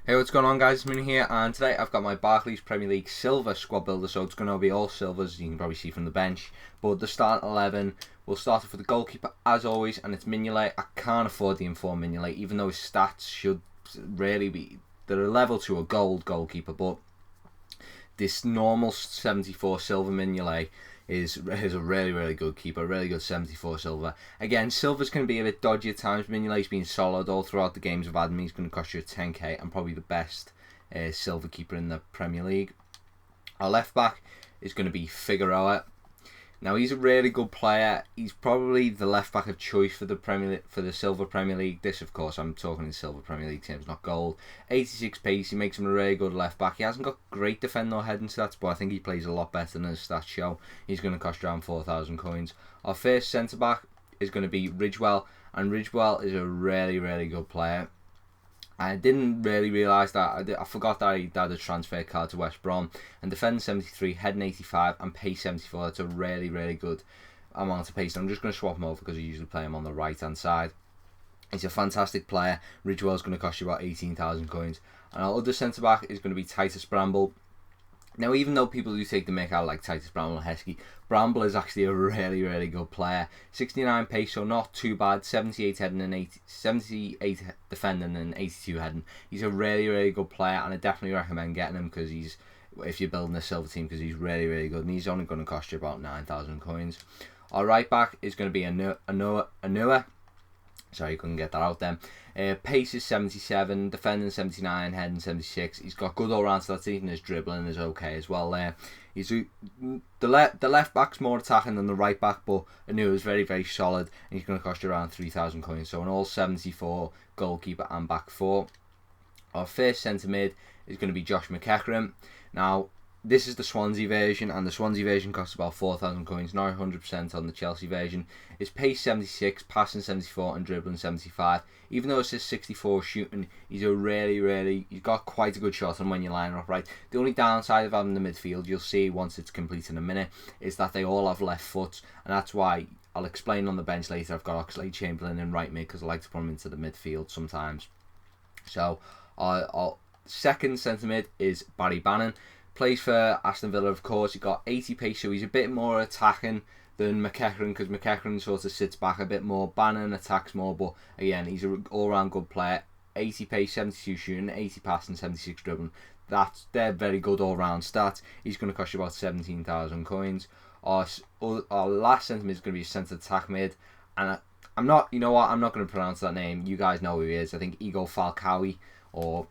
Hey, what's going on, guys? It's Mooney here, and today I've got my Barclays Premier League Silver squad builder, so it's going to be all silvers, you can probably see from the bench. But the start 11, we'll start off with the goalkeeper as always, and it's Mignolet. I can't afford the informed Mignolet, even though his stats should really be, they're a level to a gold goalkeeper, but this normal 74 silver Mignolet is a really good keeper, really good 74 silver. Again, silver's going to be a bit dodgy at times. Mignolet's been solid all throughout the games I've had him. He's going to cost you a 10k and probably the best silver keeper in the Premier League. Our left back is going to be Figueroa. Now he's a really good player. He's probably the left back of choice for the Silver Premier League. This, of course, I'm talking in Silver Premier League terms, not gold. 86 pace. He makes him a really good left back. He hasn't got great defending or heading stats, but I think he plays a lot better than his stats show. He's going to cost around 4,000 coins. Our first centre back is going to be Ridgewell, and Ridgewell is a really good player. I didn't really realise that. I forgot that he had a transfer card to West Brom. And defending 73, heading 85, and pace 74. That's a really good amount of pace. I'm just going to swap him over because I usually play him on the right hand side. He's a fantastic player. Ridgewell's going to cost you about 18,000 coins. And our other centre back is going to be Titus Bramble. Now, even though people do take the mick out like Titus Bramble and Heskey, Bramble is actually a really good player. 69 pace, so not too bad. 78 heading and 78 defending and 82 heading. He's a really good player, and I definitely recommend getting him because if you're building a silver team, because he's really good, and he's only going to cost you about 9,000 coins. Our right back is going to be Anua. Sorry, couldn't get that out then. Pace is 77, defending 79, heading 76. He's got good all-round stats, even his dribbling is okay as well there. The left back's more attacking than the right back, but Anu is very solid, and he's going to cost you around 3,000 coins. So an all 74 goalkeeper and back four. Our first centre mid is going to be Josh McEachran. Now, this is the Swansea version, and the Swansea version costs about 4,000 coins, not 100% on the Chelsea version. It's pace 76, passing 74, and dribbling 75. Even though it says 64 shooting, he's he's got quite a good shot on when you line up right. The only downside of having the midfield, you'll see once it's complete in a minute, is that they all have left foot, and that's why I'll explain on the bench later. I've got Oxlade-Chamberlain in right mid because I like to put him into the midfield sometimes. So our second centre mid is Barry Bannon. Plays for Aston Villa, of course. He got 80 pace, so he's a bit more attacking than McEachran, because McEachran sort of sits back a bit more. Bannon attacks more, but again, he's an all-round good player. 80 pace, 72 shooting, 80 passing, 76 dribbling. They're very good all-round stats. He's going to cost you about 17,000 coins. Our last centre mid is going to be centre attack mid, and I'm not going to pronounce that name. You guys know who he is. I think Igor Falcawi or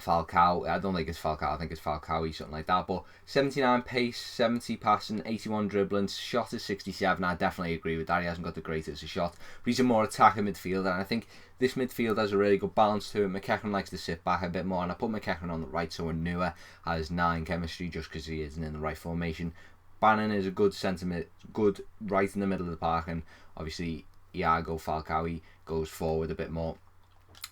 Falcao. I don't think it's Falcao. I think it's Falcawi, something like that. But 79 pace, 70 passing, 81 dribbling, shot is 67. I definitely agree with that. He hasn't got the greatest shot, but he's a more attacking midfielder, and I think this midfield has a really good balance to it. McEachran likes to sit back a bit more, and I put McEachran on the right, so Anua has 9 chemistry just because he isn't in the right formation. Bannon is a good centre good right in the middle of the park, and obviously Iago Falcawi goes forward a bit more.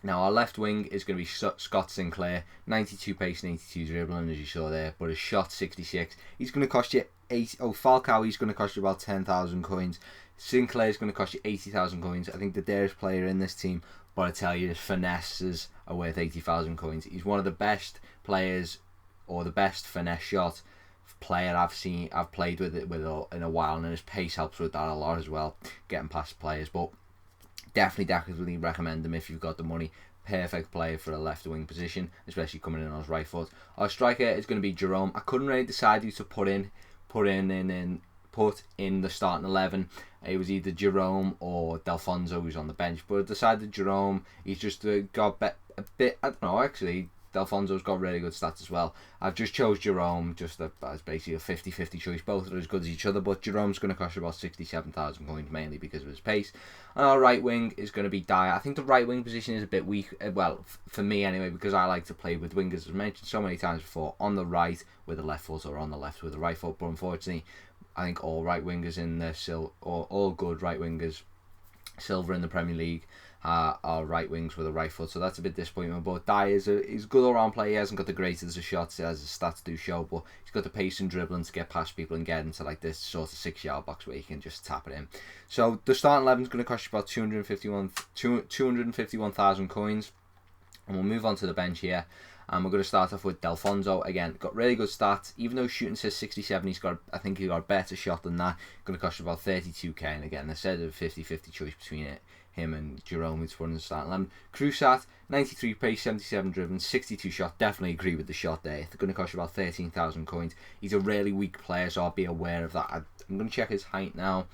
Now, our left wing is going to be Scott Sinclair, 92 pace and 82 dribbling, as you saw there, but his shot 66. He's going to cost you Falcao, he's going to cost you about 10,000 coins. Sinclair is going to cost you 80,000 coins. I think the dearest player in this team, but I tell you, his finesses are worth 80,000 coins. He's one of the best players, or the best finesse shot player I've played with in a while, and his pace helps with that a lot as well, getting past players. But definitely recommend him if you've got the money. Perfect player for a left wing position, especially coming in on his right foot. Our striker is going to be Jerome. I couldn't really decide who to put in the starting 11. It was either Jerome or Delfonso, who's on the bench, but I decided Jerome. He's just got a bit. I don't know, actually. Delfonso's got really good stats as well. I've just chose Jerome just as basically a 50-50 choice. Both are as good as each other, but Jerome's going to cost you about 67,000 coins, mainly because of his pace. And our right wing is going to be Dyer. I think the right wing position is a bit weak, well, for me anyway, because I like to play with wingers, as mentioned so many times before, on the right with the left foot or on the left with the right foot. But unfortunately, I think all right wingers in the all good right wingers, silver in the Premier League, are right wings with a right foot, so that's a bit disappointing. But Dyer is a good all round player. He hasn't got the greatest of shots as his stats do show, but he's got the pace and dribbling to get past people and get into like this sort of 6-yard box where you can just tap it in. So the starting 11 is going to cost you about 251,000 coins. And we'll move on to the bench here. And we're going to start off with Delfonso. Again, got really good stats. Even though shooting says 67, I think he's got a better shot than that. Going to cost you about 32k. And again, they said a 50-50 choice between him and Jerome, who's running the starting 11. Crusat, 93 pace, 77 driven, 62 shot. Definitely agree with the shot there. They're going to cost you about 13,000 coins. He's a really weak player, so I'll be aware of that. I'm going to check his height now.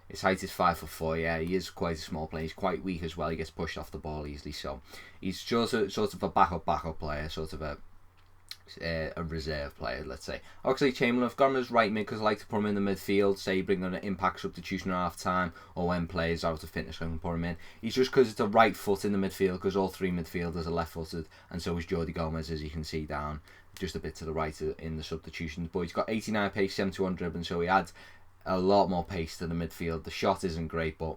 His height is 5'4". Yeah, he is quite a small player. He's quite weak as well. He gets pushed off the ball easily, so he's just sort of a backup player, sort of a reserve player, let's say. Oxlade-Chamberlain, I've got him as right mid because I like to put him in the midfield. Say bring on an impact substitution at half time, or when players out of fitness, I can put him in. He's just because it's a right foot in the midfield, because all three midfielders are left footed, and so is Jordi Gomez, as you can see down just a bit to the right in the substitutions. But he's got 89 pace, 71 dribbling, so he adds a lot more pace to the midfield. The shot isn't great, but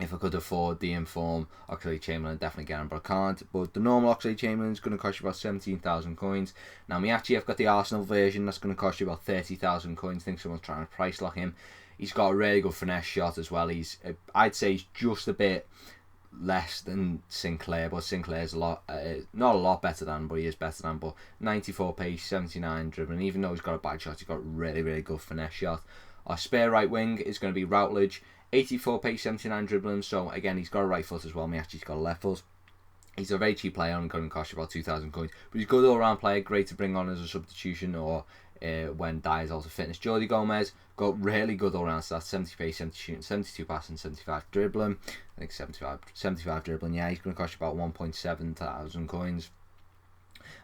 if I could afford the inform Oxlade-Chamberlain, I'd definitely get him, but I can't. But the normal Oxlade-Chamberlain is going to cost you about 17,000 coins. Now, I've got the Arsenal version. That's going to cost you about 30,000 coins. I think someone's trying to price lock him. He's got a really good finesse shot as well. I'd say he's just a bit less than Sinclair, but Sinclair's a lot, not a lot better than, but he is better than. But 94 pace, 79 dribbling. Even though he's got a bad shot, he's got a really, really good finesse shot. Our spare right wing is going to be Routledge, 84 pace, 79 dribbling. So again, he's got a right foot as well. Miachi's got a left foot. He's a very cheap player and going to cost you about 2,000 coins. But he's a good all-round player, great to bring on as a substitution or when Dyer's out of fitness. Jordi Gomez got really good all-round stats: 70 pace, 70 shooting, 72 passing, 75 dribbling. I think 75 dribbling. Yeah, he's going to cost you about 1.7 thousand coins.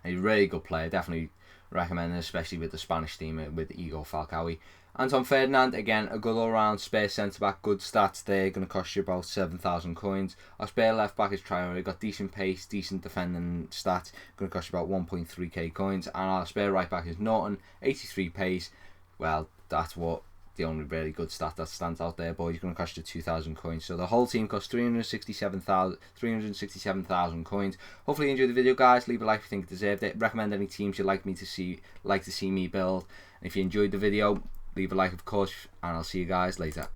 And he's a really good player. Definitely recommend it, especially with the Spanish team with Igor Falcao. Anton Ferdinand, again, a good all-round spare centre-back, good stats there, going to cost you about 7,000 coins. Our spare left-back is Traore, got decent pace, decent defending stats, going to cost you about 1.3k coins. And our spare right-back is Norton, 83 pace. Well, that's what the only really good stat that stands out there, but he's going to cost you 2,000 coins. So the whole team costs 367,000 coins. Hopefully you enjoyed the video, guys. Leave a like if you think it deserved it. Recommend any teams you'd like to see me build. And if you enjoyed the video, leave a like, of course, and I'll see you guys later.